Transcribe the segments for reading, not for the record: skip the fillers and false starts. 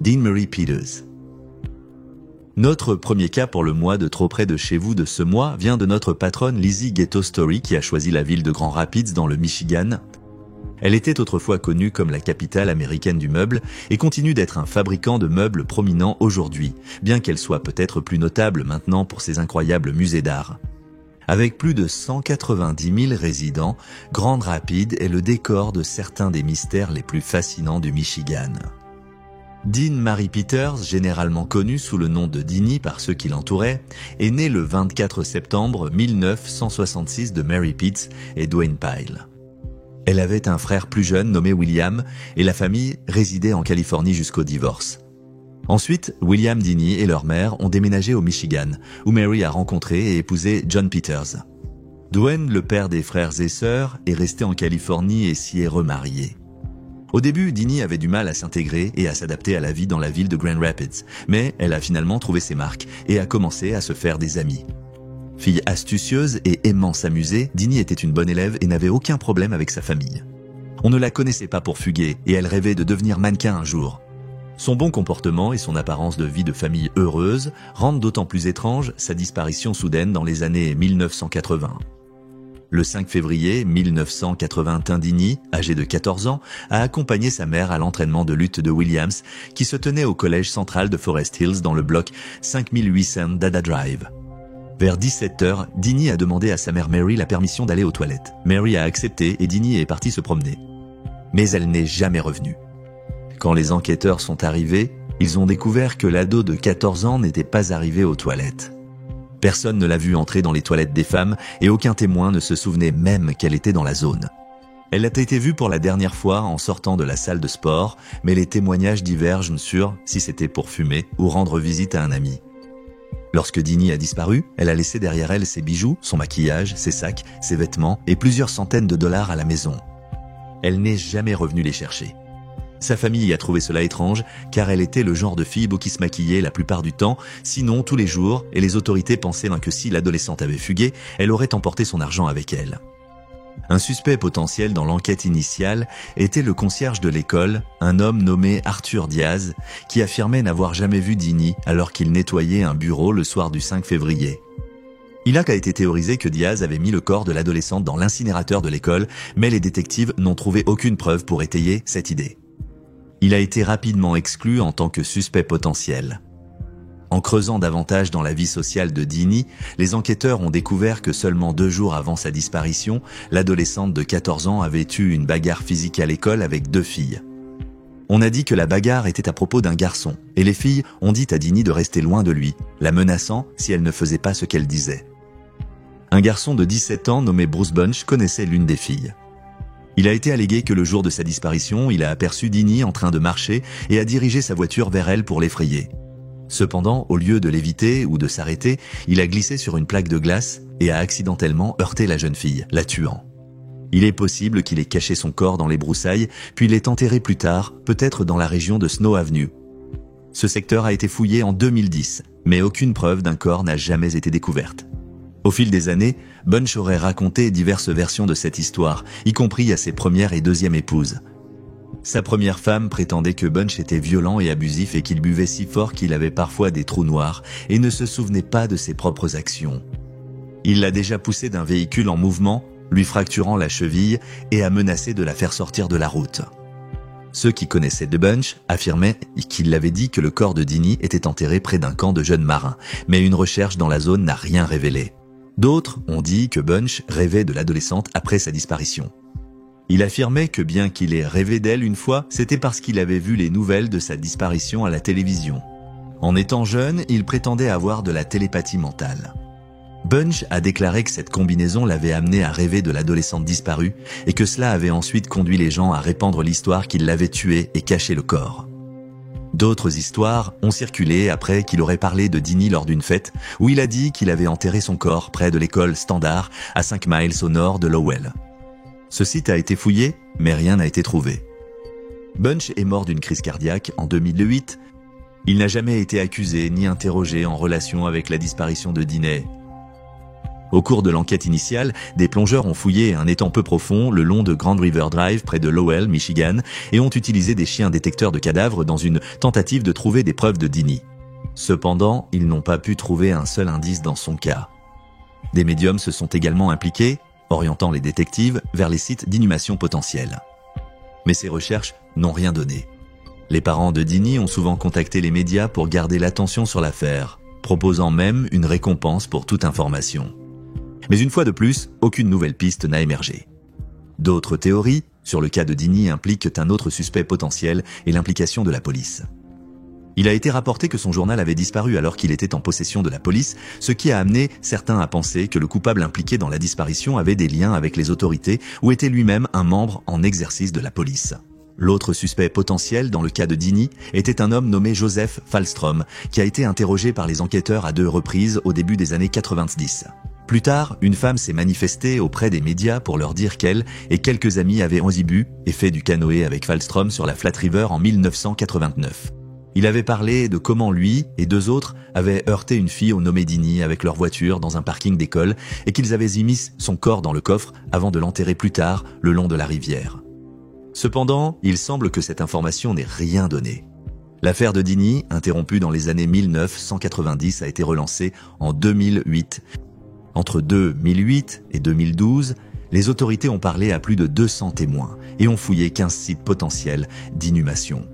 Dean Murray Peters. Notre premier cas pour le mois de Trop près de chez vous de ce mois vient de notre patronne Lizzie Ghetto Story qui a choisi la ville de Grand Rapids dans le Michigan. Elle était autrefois connue comme la capitale américaine du meuble et continue d'être un fabricant de meubles prominent aujourd'hui, bien qu'elle soit peut-être plus notable maintenant pour ses incroyables musées d'art. Avec plus de 190 000 résidents, Grand Rapids est le décor de certains des mystères les plus fascinants du Michigan. Dean Murray Peters, généralement connu sous le nom de Deanie par ceux qui l'entouraient, est né le 24 septembre 1966 de Mary Pitts et Dwayne Pyle. Elle avait un frère plus jeune nommé William et la famille résidait en Californie jusqu'au divorce. Ensuite, William Deanie et leur mère ont déménagé au Michigan, où Mary a rencontré et épousé John Peters. Dwayne, le père des frères et sœurs, est resté en Californie et s'y est remarié. Au début, Deanie avait du mal à s'intégrer et à s'adapter à la vie dans la ville de Grand Rapids, mais elle a finalement trouvé ses marques et a commencé à se faire des amis. Fille astucieuse et aimant s'amuser, Deanie était une bonne élève et n'avait aucun problème avec sa famille. On ne la connaissait pas pour fuguer et elle rêvait de devenir mannequin un jour. Son bon comportement et son apparence de vie de famille heureuse rendent d'autant plus étrange sa disparition soudaine dans les années 1980. Le 5 février 1981, Deanie, âgée de 14 ans, a accompagné sa mère à l'entraînement de lutte de Williams, qui se tenait au collège central de Forest Hills dans le bloc 5800 Dada Drive. Vers 17h, Deanie a demandé à sa mère Mary la permission d'aller aux toilettes. Mary a accepté et Deanie est partie se promener. Mais elle n'est jamais revenue. Quand les enquêteurs sont arrivés, ils ont découvert que l'ado de 14 ans n'était pas arrivé aux toilettes. Personne ne l'a vue entrer dans les toilettes des femmes et aucun témoin ne se souvenait même qu'elle était dans la zone. Elle a été vue pour la dernière fois en sortant de la salle de sport, mais les témoignages divergent sur si c'était pour fumer ou rendre visite à un ami. Lorsque Deanie a disparu, elle a laissé derrière elle ses bijoux, son maquillage, ses sacs, ses vêtements et plusieurs centaines de dollars à la maison. Elle n'est jamais revenue les chercher. Sa famille a trouvé cela étrange car elle était le genre de fille qui se maquillait la plupart du temps, sinon tous les jours, et les autorités pensaient que si l'adolescente avait fugué, elle aurait emporté son argent avec elle. Un suspect potentiel dans l'enquête initiale était le concierge de l'école, un homme nommé Arthur Diaz, qui affirmait n'avoir jamais vu Deanie alors qu'il nettoyait un bureau le soir du 5 février. Il a été théorisé que Diaz avait mis le corps de l'adolescente dans l'incinérateur de l'école, mais les détectives n'ont trouvé aucune preuve pour étayer cette idée. Il a été rapidement exclu en tant que suspect potentiel. En creusant davantage dans la vie sociale de Deanie, les enquêteurs ont découvert que seulement 2 jours avant sa disparition, l'adolescente de 14 ans avait eu une bagarre physique à l'école avec 2 filles. On a dit que la bagarre était à propos d'un garçon, et les filles ont dit à Deanie de rester loin de lui, la menaçant si elle ne faisait pas ce qu'elle disait. Un garçon de 17 ans nommé Bruce Bunch connaissait l'une des filles. Il a été allégué que le jour de sa disparition, il a aperçu Deanie en train de marcher et a dirigé sa voiture vers elle pour l'effrayer. Cependant, au lieu de l'éviter ou de s'arrêter, il a glissé sur une plaque de glace et a accidentellement heurté la jeune fille, la tuant. Il est possible qu'il ait caché son corps dans les broussailles, puis l'ait enterré plus tard, peut-être dans la région de Snow Avenue. Ce secteur a été fouillé en 2010, mais aucune preuve d'un corps n'a jamais été découverte. Au fil des années, Bunch aurait raconté diverses versions de cette histoire, y compris à ses premières et deuxième épouses. Sa première femme prétendait que Bunch était violent et abusif et qu'il buvait si fort qu'il avait parfois des trous noirs et ne se souvenait pas de ses propres actions. Il l'a déjà poussée d'un véhicule en mouvement, lui fracturant la cheville et a menacé de la faire sortir de la route. Ceux qui connaissaient The Bunch affirmaient qu'il avait dit que le corps de Deanie était enterré près d'un camp de jeunes marins, mais une recherche dans la zone n'a rien révélé. D'autres ont dit que Bunch rêvait de l'adolescente après sa disparition. Il affirmait que bien qu'il ait rêvé d'elle une fois, c'était parce qu'il avait vu les nouvelles de sa disparition à la télévision. En étant jeune, il prétendait avoir de la télépathie mentale. Bunch a déclaré que cette combinaison l'avait amené à rêver de l'adolescente disparue et que cela avait ensuite conduit les gens à répandre l'histoire qu'il l'avait tuée et caché le corps. D'autres histoires ont circulé après qu'il aurait parlé de Deanie lors d'une fête où il a dit qu'il avait enterré son corps près de l'école Standard à 5 miles au nord de Lowell. Ce site a été fouillé, mais rien n'a été trouvé. Bunch est mort d'une crise cardiaque en 2008. Il n'a jamais été accusé ni interrogé en relation avec la disparition de Deanie. Au cours de l'enquête initiale, des plongeurs ont fouillé un étang peu profond le long de Grand River Drive près de Lowell, Michigan, et ont utilisé des chiens détecteurs de cadavres dans une tentative de trouver des preuves de Dini. Cependant, ils n'ont pas pu trouver un seul indice dans son cas. Des médiums se sont également impliqués, orientant les détectives vers les sites d'inhumation potentiels. Mais ces recherches n'ont rien donné. Les parents de Dini ont souvent contacté les médias pour garder l'attention sur l'affaire, proposant même une récompense pour toute information. Mais une fois de plus, aucune nouvelle piste n'a émergé. D'autres théories sur le cas de Dini impliquent un autre suspect potentiel et l'implication de la police. Il a été rapporté que son journal avait disparu alors qu'il était en possession de la police, ce qui a amené certains à penser que le coupable impliqué dans la disparition avait des liens avec les autorités ou était lui-même un membre en exercice de la police. L'autre suspect potentiel dans le cas de Dini était un homme nommé Joseph Falstrom, qui a été interrogé par les enquêteurs à 2 reprises au début des années 90. Plus tard, une femme s'est manifestée auprès des médias pour leur dire qu'elle et quelques amis avaient aussi bu et fait du canoë avec Falstrom sur la Flat River en 1989. Il avait parlé de comment lui et 2 autres avaient heurté une fille nommée Dini avec leur voiture dans un parking d'école et qu'ils avaient mis son corps dans le coffre avant de l'enterrer plus tard le long de la rivière. Cependant, il semble que cette information n'ait rien donné. L'affaire de Dini, interrompue dans les années 1990, a été relancée en 2008. Entre 2008 et 2012, les autorités ont parlé à plus de 200 témoins et ont fouillé 15 sites potentiels d'inhumation.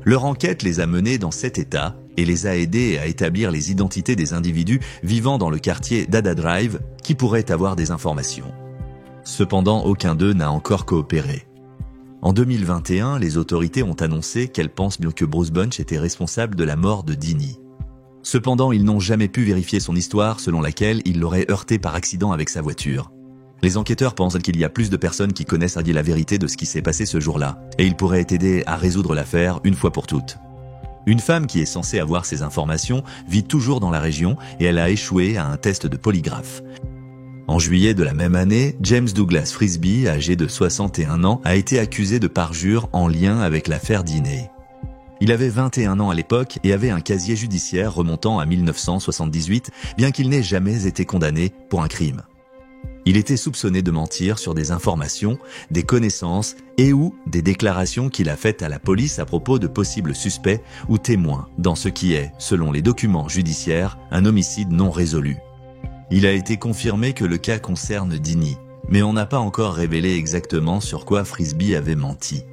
Leur enquête les a menés dans cet état et les a aidés à établir les identités des individus vivant dans le quartier d'Ada Drive qui pourraient avoir des informations. Cependant, aucun d'eux n'a encore coopéré. En 2021, les autorités ont annoncé qu'elles pensent bien que Bruce Bunch était responsable de la mort de Dini. Cependant, ils n'ont jamais pu vérifier son histoire selon laquelle il l'aurait heurté par accident avec sa voiture. Les enquêteurs pensent qu'il y a plus de personnes qui connaissent la vérité de ce qui s'est passé ce jour-là, et ils pourraient aider à résoudre l'affaire une fois pour toutes. Une femme qui est censée avoir ces informations vit toujours dans la région et elle a échoué à un test de polygraphe. En juillet de la même année, James Douglas Frisby, âgé de 61 ans, a été accusé de parjure en lien avec l'affaire Dini. Il avait 21 ans à l'époque et avait un casier judiciaire remontant à 1978, bien qu'il n'ait jamais été condamné pour un crime. Il était soupçonné de mentir sur des informations, des connaissances et ou des déclarations qu'il a faites à la police à propos de possibles suspects ou témoins dans ce qui est, selon les documents judiciaires, un homicide non résolu. Il a été confirmé que le cas concerne Dini, mais on n'a pas encore révélé exactement sur quoi Frisby avait menti.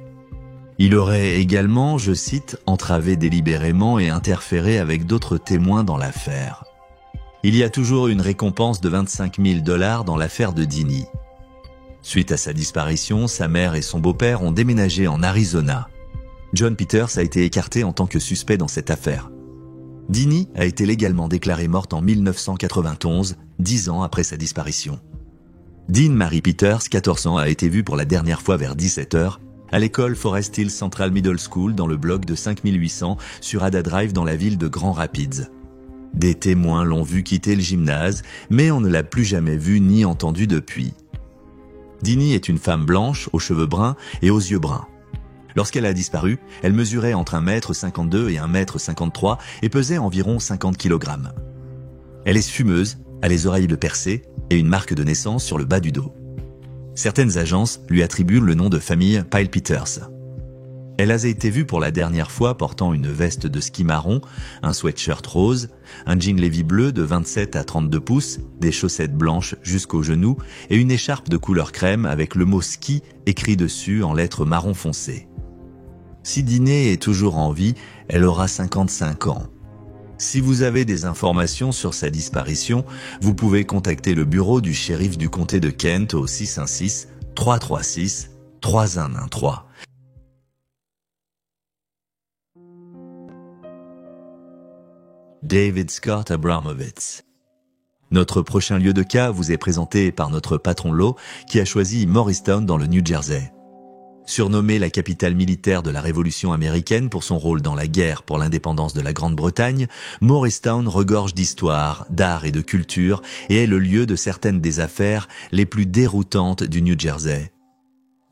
Il aurait également, je cite, entravé délibérément et interféré avec d'autres témoins dans l'affaire. Il y a toujours une récompense de 25 000 $ dans l'affaire de Dini. Suite à sa disparition, sa mère et son beau-père ont déménagé en Arizona. John Peters a été écarté en tant que suspect dans cette affaire. Dini a été légalement déclarée morte en 1991, 10 ans après sa disparition. Dean Marie Peters, 14 ans, a été vue pour la dernière fois vers 17 h à l'école Forest Hills Central Middle School dans le bloc de 5800 sur Ada Drive dans la ville de Grand Rapids. Des témoins l'ont vue quitter le gymnase, mais on ne l'a plus jamais vue ni entendue depuis. Dini est une femme blanche, aux cheveux bruns et aux yeux bruns. Lorsqu'elle a disparu, elle mesurait entre 1,52 m et 1,53 m et pesait environ 50 kg. Elle est fumeuse, a les oreilles percées et une marque de naissance sur le bas du dos. Certaines agences lui attribuent le nom de famille Pyle Peters. Elle a été vue pour la dernière fois portant une veste de ski marron, un sweatshirt rose, un jean Levi bleu de 27 à 32 pouces, des chaussettes blanches jusqu'aux genoux et une écharpe de couleur crème avec le mot ski écrit dessus en lettres marron foncé. Si Dini est toujours en vie, elle aura 55 ans. Si vous avez des informations sur sa disparition, vous pouvez contacter le bureau du shérif du comté de Kent au 616-336-3113. David Scott Abramovitz. Notre prochain lieu de cas vous est présenté par notre patron Lo, qui a choisi Morristown dans le New Jersey. Surnommée la capitale militaire de la Révolution américaine pour son rôle dans la guerre pour l'indépendance de la Grande-Bretagne, Morristown regorge d'histoire, d'art et de culture et est le lieu de certaines des affaires les plus déroutantes du New Jersey.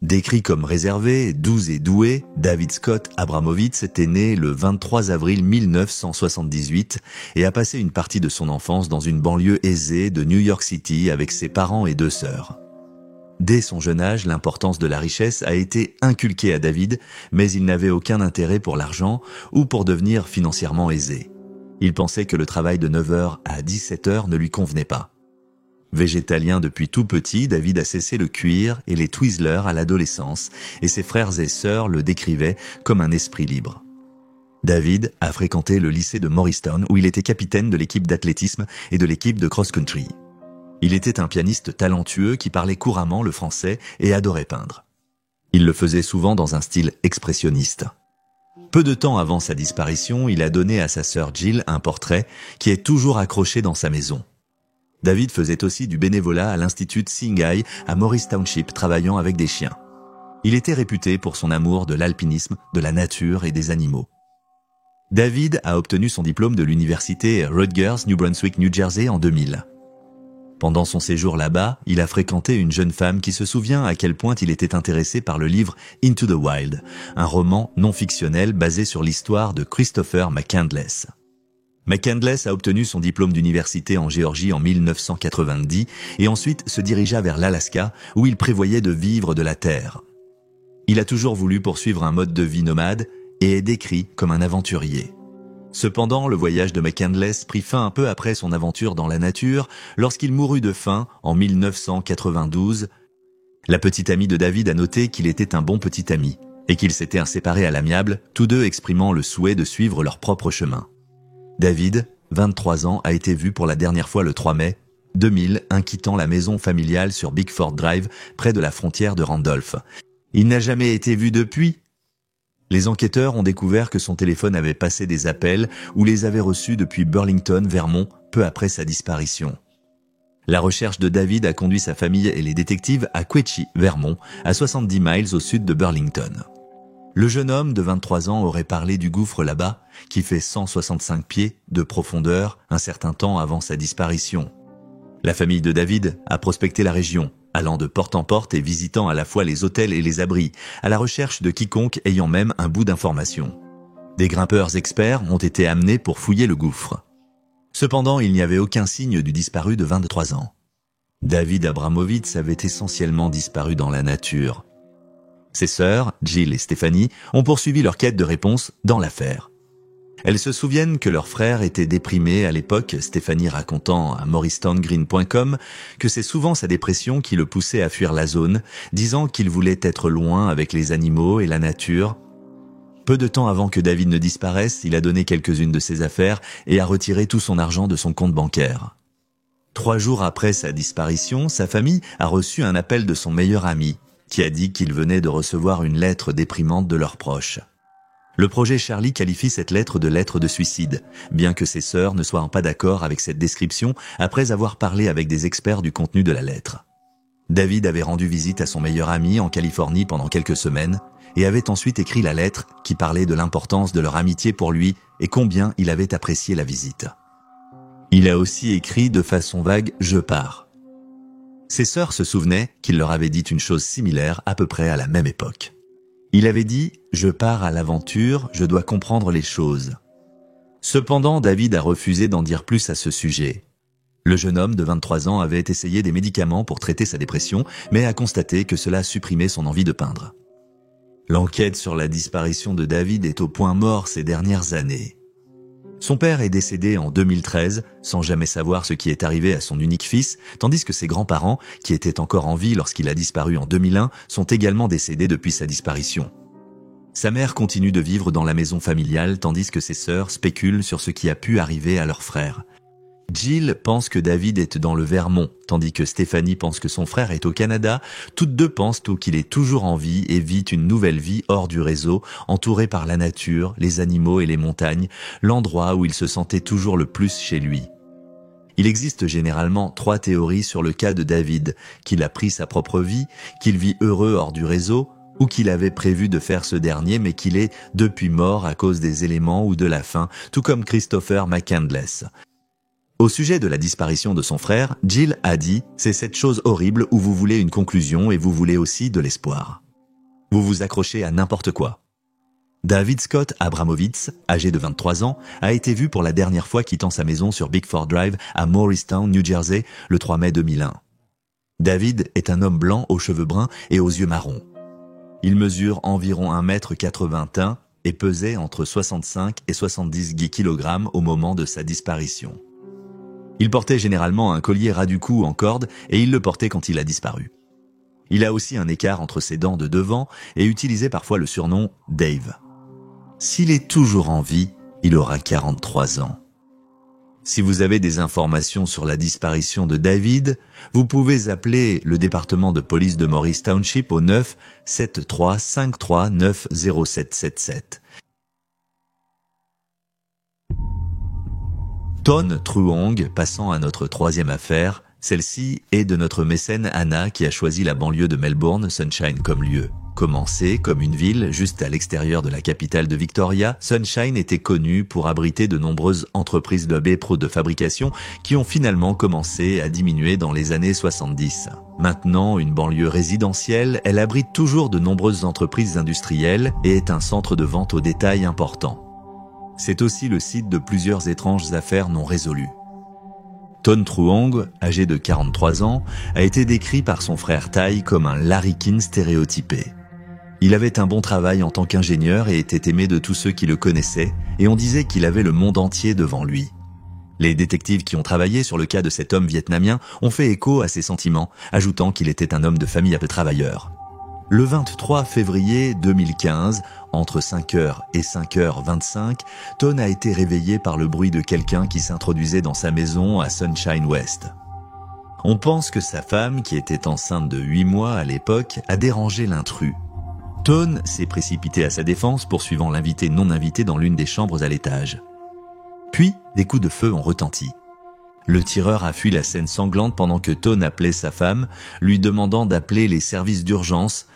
Décrit comme réservé, doux et doué, David Scott Abramowitz était né le 23 avril 1978 et a passé une partie de son enfance dans une banlieue aisée de New York City avec ses parents et 2 sœurs. Dès son jeune âge, l'importance de la richesse a été inculquée à David, mais il n'avait aucun intérêt pour l'argent ou pour devenir financièrement aisé. Il pensait que le travail de 9h à 17h ne lui convenait pas. Végétalien depuis tout petit, David a cessé le cuir et les Twizzlers à l'adolescence, et ses frères et sœurs le décrivaient comme un esprit libre. David a fréquenté le lycée de Morristown où il était capitaine de l'équipe d'athlétisme et de l'équipe de cross-country. Il était un pianiste talentueux qui parlait couramment le français et adorait peindre. Il le faisait souvent dans un style expressionniste. Peu de temps avant sa disparition, il a donné à sa sœur Jill un portrait qui est toujours accroché dans sa maison. David faisait aussi du bénévolat à l'Institut Seeing Eye à Morris Township, travaillant avec des chiens. Il était réputé pour son amour de l'alpinisme, de la nature et des animaux. David a obtenu son diplôme de l'université Rutgers, New Brunswick, New Jersey en 2000. Pendant son séjour là-bas, il a fréquenté une jeune femme qui se souvient à quel point il était intéressé par le livre Into the Wild, un roman non fictionnel basé sur l'histoire de Christopher McCandless. McCandless a obtenu son diplôme d'université en Géorgie en 1990 et ensuite se dirigea vers l'Alaska où il prévoyait de vivre de la terre. Il a toujours voulu poursuivre un mode de vie nomade et est décrit comme un aventurier. Cependant, le voyage de McCandless prit fin un peu après son aventure dans la nature lorsqu'il mourut de faim en 1992. La petite amie de David a noté qu'il était un bon petit ami et qu'ils s'étaient séparés à l'amiable, tous deux exprimant le souhait de suivre leur propre chemin. David, 23 ans, a été vu pour la dernière fois le 3 mai 2000, quittant la maison familiale sur Bickford Drive, près de la frontière de Randolph. Il n'a jamais été vu depuis. Les enquêteurs ont découvert que son téléphone avait passé des appels ou les avait reçus depuis Burlington, Vermont, peu après sa disparition. La recherche de David a conduit sa famille et les détectives à Quetchi, Vermont, à 70 miles au sud de Burlington. Le jeune homme de 23 ans aurait parlé du gouffre là-bas, qui fait 165 pieds de profondeur un certain temps avant sa disparition. La famille de David a prospecté la région, allant de porte en porte et visitant à la fois les hôtels et les abris, à la recherche de quiconque ayant même un bout d'information. Des grimpeurs experts ont été amenés pour fouiller le gouffre. Cependant, il n'y avait aucun signe du disparu de 23 ans. David Abramowitz avait essentiellement disparu dans la nature. Ses sœurs, Jill et Stephanie, ont poursuivi leur quête de réponse dans l'affaire. Elles se souviennent que leur frère était déprimé à l'époque, Stephanie racontant à morristowngreen.com que c'est souvent sa dépression qui le poussait à fuir la zone, disant qu'il voulait être loin avec les animaux et la nature. Peu de temps avant que David ne disparaisse, il a donné quelques-unes de ses affaires et a retiré tout son argent de son compte bancaire. 3 jours après sa disparition, sa famille a reçu un appel de son meilleur ami, qui a dit qu'il venait de recevoir une lettre déprimante de leurs proches. Le projet Charlie qualifie cette lettre de suicide, bien que ses sœurs ne soient pas d'accord avec cette description après avoir parlé avec des experts du contenu de la lettre. David avait rendu visite à son meilleur ami en Californie pendant quelques semaines et avait ensuite écrit la lettre qui parlait de l'importance de leur amitié pour lui et combien il avait apprécié la visite. Il a aussi écrit de façon vague « Je pars ». Ses sœurs se souvenaient qu'il leur avait dit une chose similaire à peu près à la même époque. Il avait dit « Je pars à l'aventure, je dois comprendre les choses ». Cependant, David a refusé d'en dire plus à ce sujet. Le jeune homme de 23 ans avait essayé des médicaments pour traiter sa dépression, mais a constaté que cela supprimait son envie de peindre. L'enquête sur la disparition de David est au point mort ces dernières années. Son père est décédé en 2013, sans jamais savoir ce qui est arrivé à son unique fils, tandis que ses grands-parents, qui étaient encore en vie lorsqu'il a disparu en 2001, sont également décédés depuis sa disparition. Sa mère continue de vivre dans la maison familiale, tandis que ses sœurs spéculent sur ce qui a pu arriver à leur frère. Jill pense que David est dans le Vermont, tandis que Stephanie pense que son frère est au Canada. Toutes deux pensent qu'il est toujours en vie et vit une nouvelle vie hors du réseau, entouré par la nature, les animaux et les montagnes, l'endroit où il se sentait toujours le plus chez lui. Il existe généralement 3 théories sur le cas de David, qu'il a pris sa propre vie, qu'il vit heureux hors du réseau, ou qu'il avait prévu de faire ce dernier mais qu'il est depuis mort à cause des éléments ou de la faim, tout comme Christopher McCandless. Au sujet de la disparition de son frère, Jill a dit « C'est cette chose horrible où vous voulez une conclusion et vous voulez aussi de l'espoir. Vous vous accrochez à n'importe quoi. David Scott Abramowitz, âgé de 23 ans, a été vu pour la dernière fois quittant sa maison sur Bickford Drive à Morristown, New Jersey, le 3 mai 2001. David est un homme blanc aux cheveux bruns et aux yeux marrons. Il mesure environ 1,81 m et pesait entre 65 et 70 kg au moment de sa disparition. Il portait généralement un collier ras du cou en corde et il le portait quand il a disparu. Il a aussi un écart entre ses dents de devant et utilisait parfois le surnom Dave. S'il est toujours en vie, il aura 43 ans. Si vous avez des informations sur la disparition de David, vous pouvez appeler le département de police de Morris Township au 9 73 53 9 0777. Ton Truong, passant à notre troisième affaire, celle-ci est de notre mécène Anna qui a choisi la banlieue de Melbourne, Sunshine comme lieu. Commencée comme une ville juste à l'extérieur de la capitale de Victoria, Sunshine était connue pour abriter de nombreuses entreprises de de fabrication qui ont finalement commencé à diminuer dans les années 70. Maintenant, une banlieue résidentielle, elle abrite toujours de nombreuses entreprises industrielles et est un centre de vente au détail important. C'est aussi le site de plusieurs étranges affaires non résolues. Ton Truong, âgé de 43 ans, a été décrit par son frère Ty comme un larrikin stéréotypé. Il avait un bon travail en tant qu'ingénieur et était aimé de tous ceux qui le connaissaient, et on disait qu'il avait le monde entier devant lui. Les détectives qui ont travaillé sur le cas de cet homme vietnamien ont fait écho à ses sentiments, ajoutant qu'il était un homme de famille à peu travailleur. Le 23 février 2015, entre 5h et 5h25, Ton a été réveillé par le bruit de quelqu'un qui s'introduisait dans sa maison à Sunshine West. On pense que sa femme, qui était enceinte de 8 mois à l'époque, a dérangé l'intrus. Ton s'est précipité à sa défense, poursuivant l'invité non invité dans l'une des chambres à l'étage. Puis, des coups de feu ont retenti. Le tireur a fui la scène sanglante pendant que Ton appelait sa femme, lui demandant d'appeler les services d'urgence.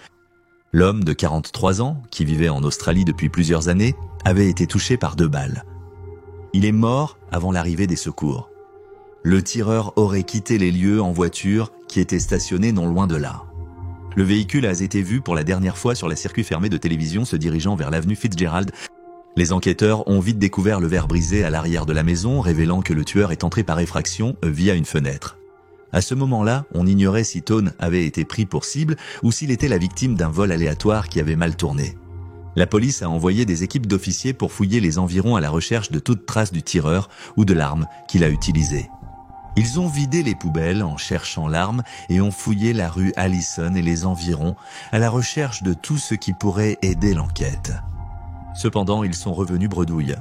L'homme de 43 ans, qui vivait en Australie depuis plusieurs années, avait été touché par 2 balles. Il est mort avant l'arrivée des secours. Le tireur aurait quitté les lieux en voiture qui était stationnée non loin de là. Le véhicule a été vu pour la dernière fois sur la circuit fermé de télévision se dirigeant vers l'avenue Fitzgerald. Les enquêteurs ont vite découvert le verre brisé à l'arrière de la maison, révélant que le tueur est entré par effraction via une fenêtre. À ce moment-là, on ignorait si Ton avait été pris pour cible ou s'il était la victime d'un vol aléatoire qui avait mal tourné. La police a envoyé des équipes d'officiers pour fouiller les environs à la recherche de toute trace du tireur ou de l'arme qu'il a utilisée. Ils ont vidé les poubelles en cherchant l'arme et ont fouillé la rue Allison et les environs à la recherche de tout ce qui pourrait aider l'enquête. Cependant, ils sont revenus bredouilles.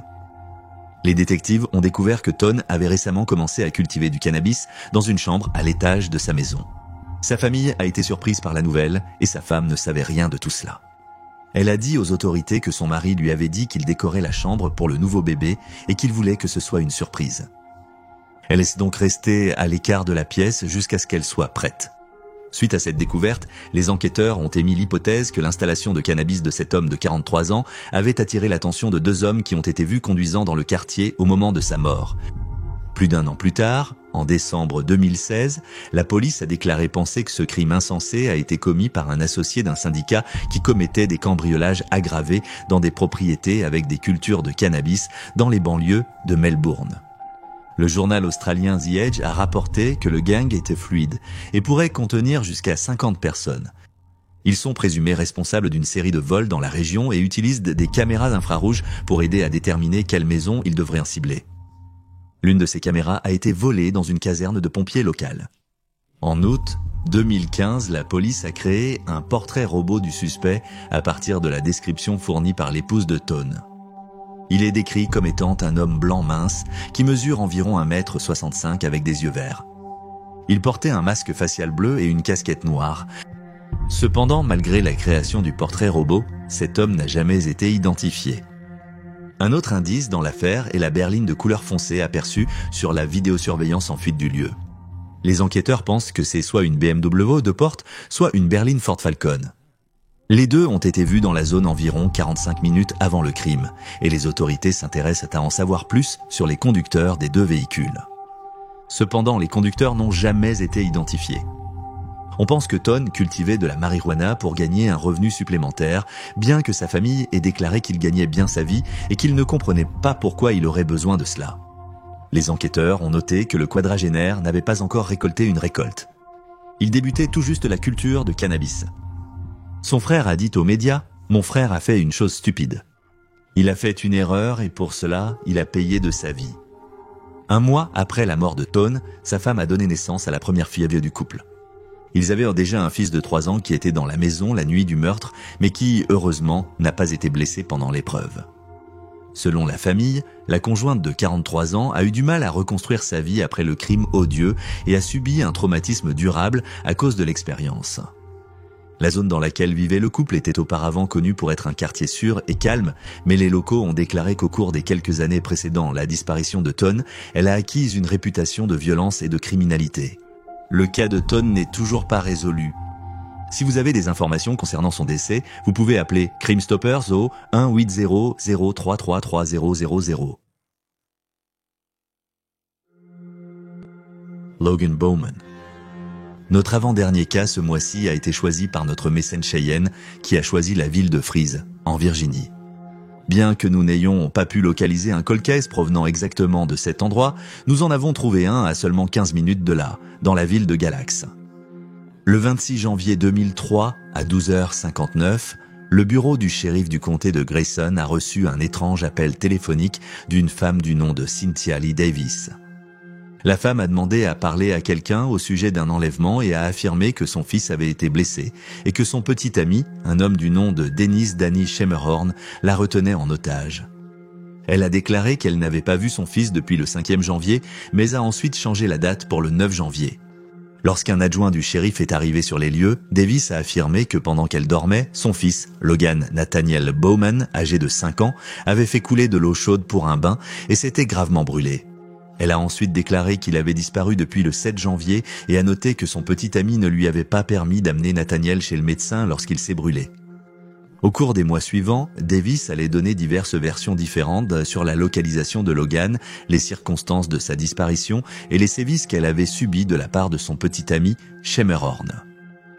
Les détectives ont découvert que Ton avait récemment commencé à cultiver du cannabis dans une chambre à l'étage de sa maison. Sa famille a été surprise par la nouvelle et sa femme ne savait rien de tout cela. Elle a dit aux autorités que son mari lui avait dit qu'il décorait la chambre pour le nouveau bébé et qu'il voulait que ce soit une surprise. Elle est donc restée à l'écart de la pièce jusqu'à ce qu'elle soit prête. Suite à cette découverte, les enquêteurs ont émis l'hypothèse que l'installation de cannabis de cet homme de 43 ans avait attiré l'attention de 2 hommes qui ont été vus conduisant dans le quartier au moment de sa mort. Plus d'1 an plus tard, en décembre 2016, la police a déclaré penser que ce crime insensé a été commis par un associé d'un syndicat qui commettait des cambriolages aggravés dans des propriétés avec des cultures de cannabis dans les banlieues de Melbourne. Le journal australien The Edge a rapporté que le gang était fluide et pourrait contenir jusqu'à 50 personnes. Ils sont présumés responsables d'une série de vols dans la région et utilisent des caméras infrarouges pour aider à déterminer quelle maison ils devraient cibler. L'une de ces caméras a été volée dans une caserne de pompiers locale. En août 2015, la police a créé un portrait robot du suspect à partir de la description fournie par l'épouse de Ton. Il est décrit comme étant un homme blanc mince qui mesure environ 1,65 m avec des yeux verts. Il portait un masque facial bleu et une casquette noire. Cependant, malgré la création du portrait robot, cet homme n'a jamais été identifié. Un autre indice dans l'affaire est la berline de couleur foncée aperçue sur la vidéosurveillance en fuite du lieu. Les enquêteurs pensent que c'est soit une BMW 2 portes, soit une berline Ford Falcon. Les deux ont été vus dans la zone environ 45 minutes avant le crime, et les autorités s'intéressent à en savoir plus sur les conducteurs des 2 véhicules. Cependant, les conducteurs n'ont jamais été identifiés. On pense que Ton cultivait de la marijuana pour gagner un revenu supplémentaire, bien que sa famille ait déclaré qu'il gagnait bien sa vie et qu'il ne comprenait pas pourquoi il aurait besoin de cela. Les enquêteurs ont noté que le quadragénaire n'avait pas encore récolté une récolte. Il débutait tout juste la culture de cannabis. Son frère a dit aux médias « Mon frère a fait une chose stupide. Il a fait une erreur et pour cela, il a payé de sa vie. » Un mois après la mort de Ton, sa femme a donné naissance à la première fille du couple. Ils avaient déjà un fils de 3 ans qui était dans la maison la nuit du meurtre, mais qui, heureusement, n'a pas été blessé pendant l'épreuve. Selon la famille, la conjointe de 43 ans a eu du mal à reconstruire sa vie après le crime odieux et a subi un traumatisme durable à cause de l'expérience. La zone dans laquelle vivait le couple était auparavant connue pour être un quartier sûr et calme, mais les locaux ont déclaré qu'au cours des quelques années précédant la disparition de Ton, elle a acquis une réputation de violence et de criminalité. Le cas de Ton n'est toujours pas résolu. Si vous avez des informations concernant son décès, vous pouvez appeler Crime Stoppers au 1-800-033-3000. Logan Bowman. Notre avant-dernier cas ce mois-ci a été choisi par notre mécène Cheyenne qui a choisi la ville de Fryse, en Virginie. Bien que nous n'ayons pas pu localiser un cold case provenant exactement de cet endroit, nous en avons trouvé un à seulement 15 minutes de là, dans la ville de Galax. Le 26 janvier 2003, à 12h59, le bureau du shérif du comté de Grayson a reçu un étrange appel téléphonique d'une femme du nom de Cynthia Lee Davis. La femme a demandé à parler à quelqu'un au sujet d'un enlèvement et a affirmé que son fils avait été blessé et que son petit ami, un homme du nom de Dennis Danny Schemerhorn, la retenait en otage. Elle a déclaré qu'elle n'avait pas vu son fils depuis le 5e janvier, mais a ensuite changé la date pour le 9 janvier. Lorsqu'un adjoint du shérif est arrivé sur les lieux, Davis a affirmé que pendant qu'elle dormait, son fils, Logan Nathaniel Bowman, âgé de 5 ans, avait fait couler de l'eau chaude pour un bain et s'était gravement brûlé. Elle a ensuite déclaré qu'il avait disparu depuis le 7 janvier et a noté que son petit ami ne lui avait pas permis d'amener Nathaniel chez le médecin lorsqu'il s'est brûlé. Au cours des mois suivants, Davis allait donner diverses versions différentes sur la localisation de Logan, les circonstances de sa disparition et les sévices qu'elle avait subis de la part de son petit ami, Schemerhorn.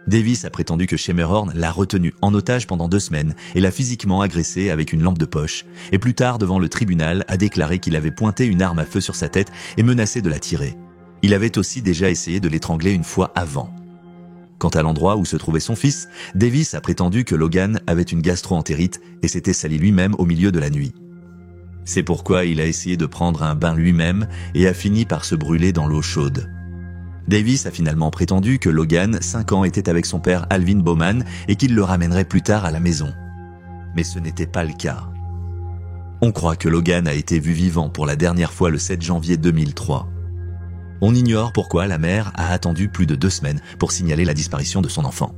Davis a prétendu que Schemerhorn l'a retenu en otage pendant 2 semaines et l'a physiquement agressé avec une lampe de poche, et plus tard devant le tribunal a déclaré qu'il avait pointé une arme à feu sur sa tête et menacé de la tirer. Il avait aussi déjà essayé de l'étrangler une fois avant. Quant à l'endroit où se trouvait son fils, Davis a prétendu que Logan avait une gastro-entérite et s'était sali lui-même au milieu de la nuit. C'est pourquoi il a essayé de prendre un bain lui-même et a fini par se brûler dans l'eau chaude. Davis a finalement prétendu que Logan, 5 ans, était avec son père Alvin Bowman et qu'il le ramènerait plus tard à la maison. Mais ce n'était pas le cas. On croit que Logan a été vu vivant pour la dernière fois le 7 janvier 2003. On ignore pourquoi la mère a attendu plus de 2 semaines pour signaler la disparition de son enfant.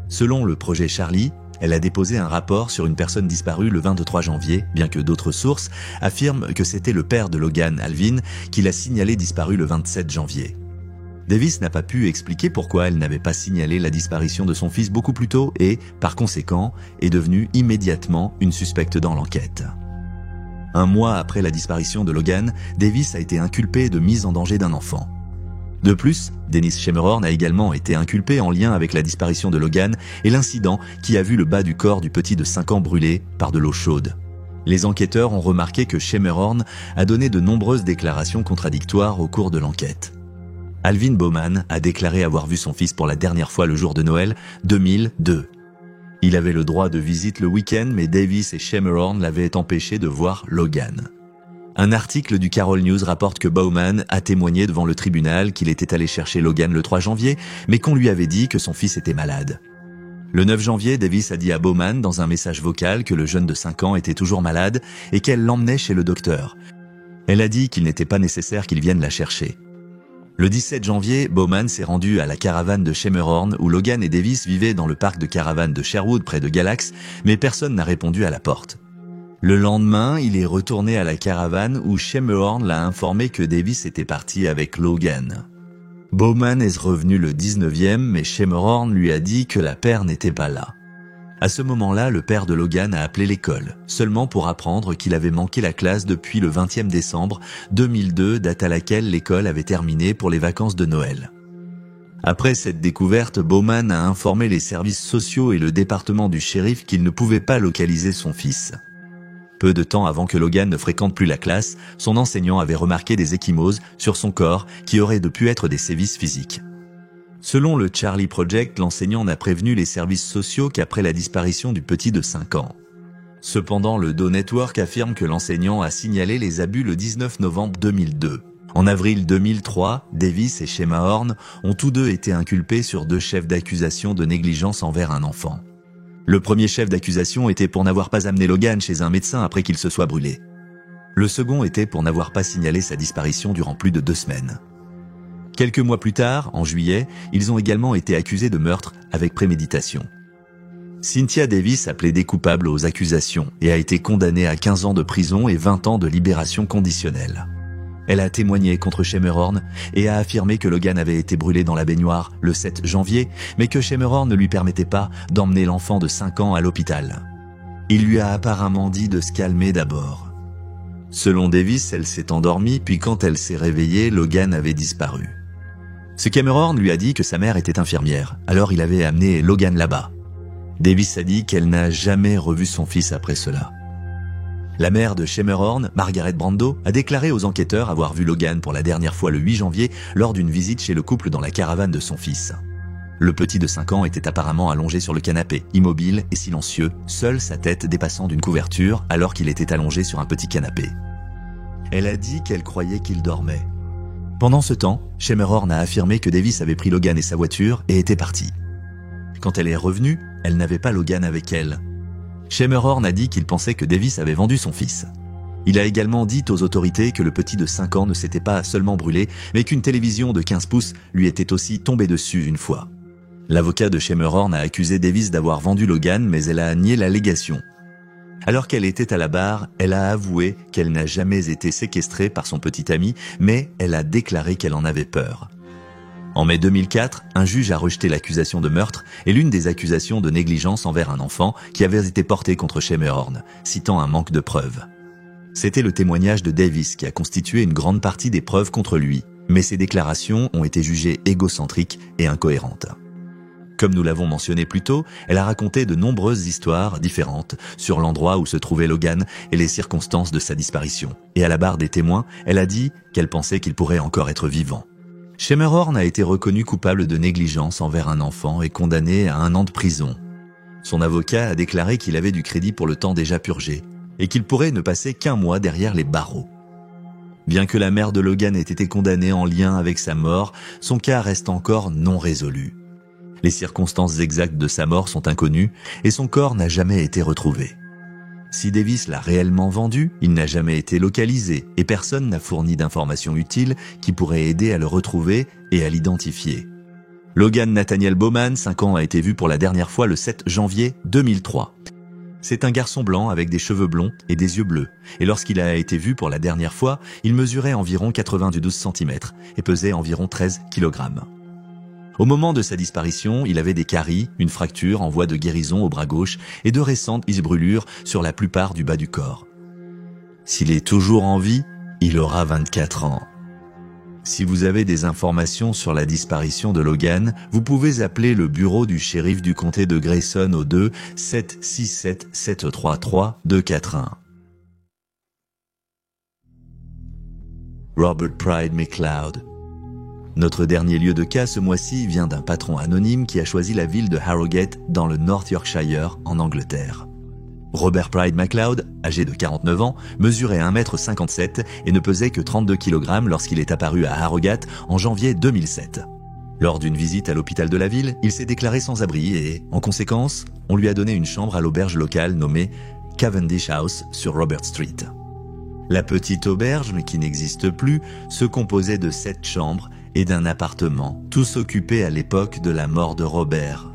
Selon le projet Charlie, elle a déposé un rapport sur une personne disparue le 23 janvier, bien que d'autres sources affirment que c'était le père de Logan, Alvin, qui l'a signalé disparu le 27 janvier. Davis n'a pas pu expliquer pourquoi elle n'avait pas signalé la disparition de son fils beaucoup plus tôt et, par conséquent, est devenue immédiatement une suspecte dans l'enquête. Un mois après la disparition de Logan, Davis a été inculpé de mise en danger d'un enfant. De plus, Dennis Schemerhorn a également été inculpé en lien avec la disparition de Logan et l'incident qui a vu le bas du corps du petit de 5 ans brûlé par de l'eau chaude. Les enquêteurs ont remarqué que Schemerhorn a donné de nombreuses déclarations contradictoires au cours de l'enquête. Alvin Bowman a déclaré avoir vu son fils pour la dernière fois le jour de Noël 2002. Il avait le droit de visite le week-end, mais Davis et Schemerhorn l'avaient empêché de voir Logan. Un article du Carroll News rapporte que Bowman a témoigné devant le tribunal qu'il était allé chercher Logan le 3 janvier, mais qu'on lui avait dit que son fils était malade. Le 9 janvier, Davis a dit à Bowman dans un message vocal que le jeune de 5 ans était toujours malade et qu'elle l'emmenait chez le docteur. Elle a dit qu'il n'était pas nécessaire qu'il vienne la chercher. Le 17 janvier, Bowman s'est rendu à la caravane de Schemerhorn où Logan et Davis vivaient dans le parc de caravanes de Sherwood près de Galax, mais personne n'a répondu à la porte. Le lendemain, il est retourné à la caravane où Schemerhorn l'a informé que Davis était parti avec Logan. Bowman est revenu le 19e, mais Schemerhorn lui a dit que la paire n'était pas là. À ce moment-là, le père de Logan a appelé l'école, seulement pour apprendre qu'il avait manqué la classe depuis le 20e décembre 2002, date à laquelle l'école avait terminé pour les vacances de Noël. Après cette découverte, Bowman a informé les services sociaux et le département du shérif qu'il ne pouvait pas localiser son fils. Peu de temps avant que Logan ne fréquente plus la classe, son enseignant avait remarqué des ecchymoses sur son corps qui auraient pu être des sévices physiques. Selon le Charlie Project, l'enseignant n'a prévenu les services sociaux qu'après la disparition du petit de 5 ans. Cependant, le Doe Network affirme que l'enseignant a signalé les abus le 19 novembre 2002. En avril 2003, Davis et Shemma Horn ont tous deux été inculpés sur 2 chefs d'accusation de négligence envers un enfant. Le premier chef d'accusation était pour n'avoir pas amené Logan chez un médecin après qu'il se soit brûlé. Le second était pour n'avoir pas signalé sa disparition durant plus de 2 semaines. Quelques mois plus tard, en juillet, ils ont également été accusés de meurtre avec préméditation. Cynthia Davis a plaidé coupable aux accusations et a été condamnée à 15 ans de prison et 20 ans de libération conditionnelle. Elle a témoigné contre Shemma Horn et a affirmé que Logan avait été brûlé dans la baignoire le 7 janvier, mais que Shemma Horn ne lui permettait pas d'emmener l'enfant de 5 ans à l'hôpital. Il lui a apparemment dit de se calmer d'abord. Selon Davis, elle s'est endormie, puis quand elle s'est réveillée, Logan avait disparu. Shemma Horn lui a dit que sa mère était infirmière, alors il avait amené Logan là-bas. Davis a dit qu'elle n'a jamais revu son fils après cela. La mère de Shemma Horn, Margaret Brando, a déclaré aux enquêteurs avoir vu Logan pour la dernière fois le 8 janvier lors d'une visite chez le couple dans la caravane de son fils. Le petit de 5 ans était apparemment allongé sur le canapé, immobile et silencieux, seule sa tête dépassant d'une couverture alors qu'il était allongé sur un petit canapé. Elle a dit qu'elle croyait qu'il dormait. Pendant ce temps, Shemma Horn a affirmé que Davis avait pris Logan et sa voiture et était parti. Quand elle est revenue, elle n'avait pas Logan avec elle. Shemma Horn a dit qu'il pensait que Davis avait vendu son fils. Il a également dit aux autorités que le petit de 5 ans ne s'était pas seulement brûlé, mais qu'une télévision de 15 pouces lui était aussi tombée dessus une fois. L'avocat de Shemma Horn a accusé Davis d'avoir vendu Logan, mais elle a nié l'allégation. Alors qu'elle était à la barre, elle a avoué qu'elle n'a jamais été séquestrée par son petit ami, mais elle a déclaré qu'elle en avait peur. En mai 2004, un juge a rejeté l'accusation de meurtre et l'une des accusations de négligence envers un enfant qui avait été portée contre Shemma Horn, citant un manque de preuves. C'était le témoignage de Davis qui a constitué une grande partie des preuves contre lui, mais ses déclarations ont été jugées égocentriques et incohérentes. Comme nous l'avons mentionné plus tôt, elle a raconté de nombreuses histoires différentes sur l'endroit où se trouvait Logan et les circonstances de sa disparition. Et à la barre des témoins, elle a dit qu'elle pensait qu'il pourrait encore être vivant. Shemma Horn a été reconnu coupable de négligence envers un enfant et condamné à 1 an de prison. Son avocat a déclaré qu'il avait du crédit pour le temps déjà purgé et qu'il pourrait ne passer qu'1 mois derrière les barreaux. Bien que la mère de Logan ait été condamnée en lien avec sa mort, son cas reste encore non résolu. Les circonstances exactes de sa mort sont inconnues et son corps n'a jamais été retrouvé. Si Davis l'a réellement vendu, il n'a jamais été localisé et personne n'a fourni d'informations utiles qui pourraient aider à le retrouver et à l'identifier. Logan Nathaniel Bowman, 5 ans, a été vu pour la dernière fois le 7 janvier 2003. C'est un garçon blanc avec des cheveux blonds et des yeux bleus. Et lorsqu'il a été vu pour la dernière fois, il mesurait environ 92 cm et pesait environ 13 kg. Au moment de sa disparition, il avait des caries, une fracture en voie de guérison au bras gauche et de récentes brûlures sur la plupart du bas du corps. S'il est toujours en vie, il aura 24 ans. Si vous avez des informations sur la disparition de Logan, vous pouvez appeler le bureau du shérif du comté de Grayson au 2 767 733 241. Robert Pride McLeod. Notre dernier lieu de cas ce mois-ci vient d'un patron anonyme qui a choisi la ville de Harrogate dans le North Yorkshire en Angleterre. Robert Pride McLeod, âgé de 49 ans, mesurait 1,57 m et ne pesait que 32 kg lorsqu'il est apparu à Harrogate en janvier 2007. Lors d'une visite à l'hôpital de la ville, il s'est déclaré sans abri et, en conséquence, on lui a donné une chambre à l'auberge locale nommée Cavendish House sur Robert Street. La petite auberge, qui n'existe plus, se composait de 7 chambres et d'un appartement, tous occupés à l'époque de la mort de Robert.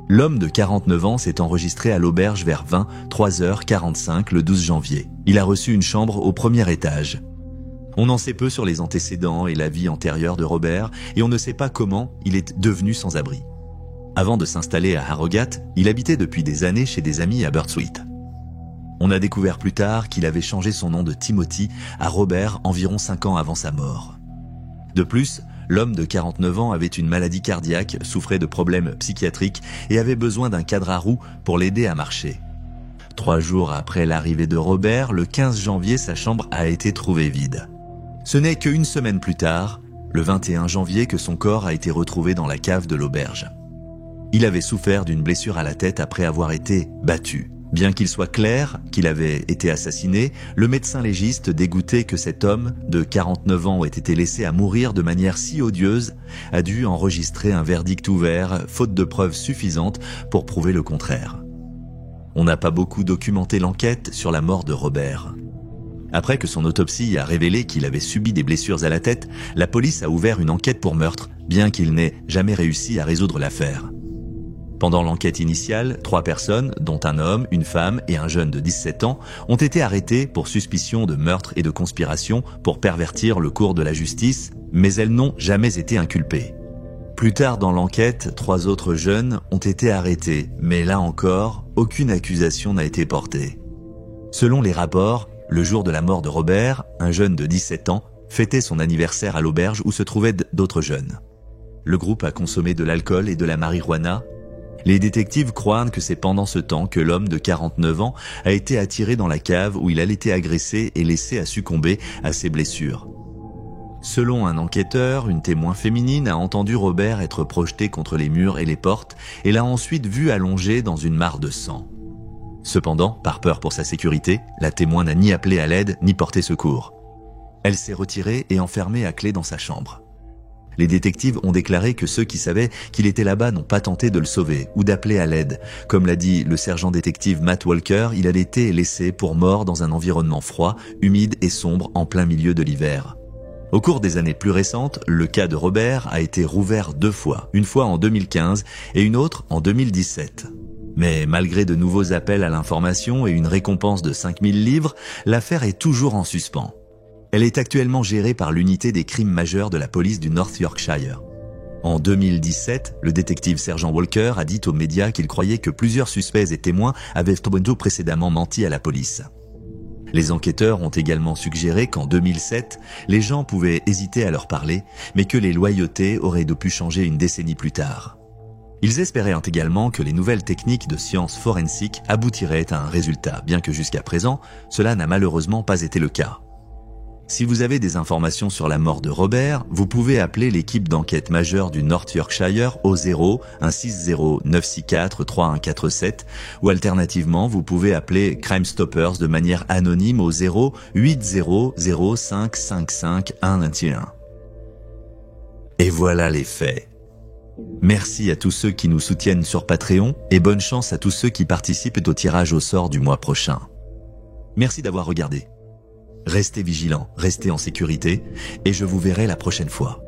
L'homme de 49 ans s'est enregistré à l'auberge vers 23h45 le 12 janvier. Il a reçu une chambre au premier étage. On en sait peu sur les antécédents et la vie antérieure de Robert et on ne sait pas comment il est devenu sans-abri. Avant de s'installer à Harrogate, il habitait depuis des années chez des amis à Birdsweet. On a découvert plus tard qu'il avait changé son nom de Timothy à Robert environ 5 ans avant sa mort. De plus, L'homme de 49 ans avait une maladie cardiaque, souffrait de problèmes psychiatriques et avait besoin d'un cadre à roues pour l'aider à marcher. 3 jours après l'arrivée de Robert, le 15 janvier, sa chambre a été trouvée vide. Ce n'est qu'une semaine plus tard, le 21 janvier, que son corps a été retrouvé dans la cave de l'auberge. Il avait souffert d'une blessure à la tête après avoir été battu. Bien qu'il soit clair qu'il avait été assassiné, le médecin légiste, dégoûté que cet homme de 49 ans ait été laissé à mourir de manière si odieuse, a dû enregistrer un verdict ouvert, faute de preuves suffisantes pour prouver le contraire. On n'a pas beaucoup documenté l'enquête sur la mort de Robert. Après que son autopsie a révélé qu'il avait subi des blessures à la tête, la police a ouvert une enquête pour meurtre, bien qu'il n'ait jamais réussi à résoudre l'affaire. Pendant l'enquête initiale, 3 personnes, dont un homme, une femme et un jeune de 17 ans, ont été arrêtées pour suspicion de meurtre et de conspiration pour pervertir le cours de la justice, mais elles n'ont jamais été inculpées. Plus tard dans l'enquête, 3 autres jeunes ont été arrêtés, mais là encore, aucune accusation n'a été portée. Selon les rapports, le jour de la mort de Robert, un jeune de 17 ans fêtait son anniversaire à l'auberge où se trouvaient d'autres jeunes. Le groupe a consommé de l'alcool et de la marijuana. Les détectives croient que c'est pendant ce temps que l'homme de 49 ans a été attiré dans la cave où il a été agressé et laissé à succomber à ses blessures. Selon un enquêteur, une témoin féminine a entendu Robert être projeté contre les murs et les portes et l'a ensuite vu allongé dans une mare de sang. Cependant, par peur pour sa sécurité, la témoin n'a ni appelé à l'aide ni porté secours. Elle s'est retirée et enfermée à clé dans sa chambre. Les détectives ont déclaré que ceux qui savaient qu'il était là-bas n'ont pas tenté de le sauver ou d'appeler à l'aide. Comme l'a dit le sergent détective Matt Walker, il a été laissé pour mort dans un environnement froid, humide et sombre en plein milieu de l'hiver. Au cours des années plus récentes, le cas de Robert a été rouvert 2 fois, une fois en 2015 et une autre en 2017. Mais malgré de nouveaux appels à l'information et une récompense de 5000 livres, l'affaire est toujours en suspens. Elle est actuellement gérée par l'unité des crimes majeurs de la police du North Yorkshire. En 2017, le détective sergent Walker a dit aux médias qu'il croyait que plusieurs suspects et témoins avaient précédemment menti à la police. Les enquêteurs ont également suggéré qu'en 2007, les gens pouvaient hésiter à leur parler, mais que les loyautés auraient pu changer une décennie plus tard. Ils espéraient également que les nouvelles techniques de sciences forensiques aboutiraient à un résultat, bien que jusqu'à présent, cela n'a malheureusement pas été le cas. Si vous avez des informations sur la mort de Robert, vous pouvez appeler l'équipe d'enquête majeure du North Yorkshire au 0 160 964 3147 ou alternativement, vous pouvez appeler Crime Stoppers de manière anonyme au 0 80 0555 121. Et voilà les faits. Merci à tous ceux qui nous soutiennent sur Patreon et bonne chance à tous ceux qui participent au tirage au sort du mois prochain. Merci d'avoir regardé. Restez vigilants, restez en sécurité et je vous verrai la prochaine fois.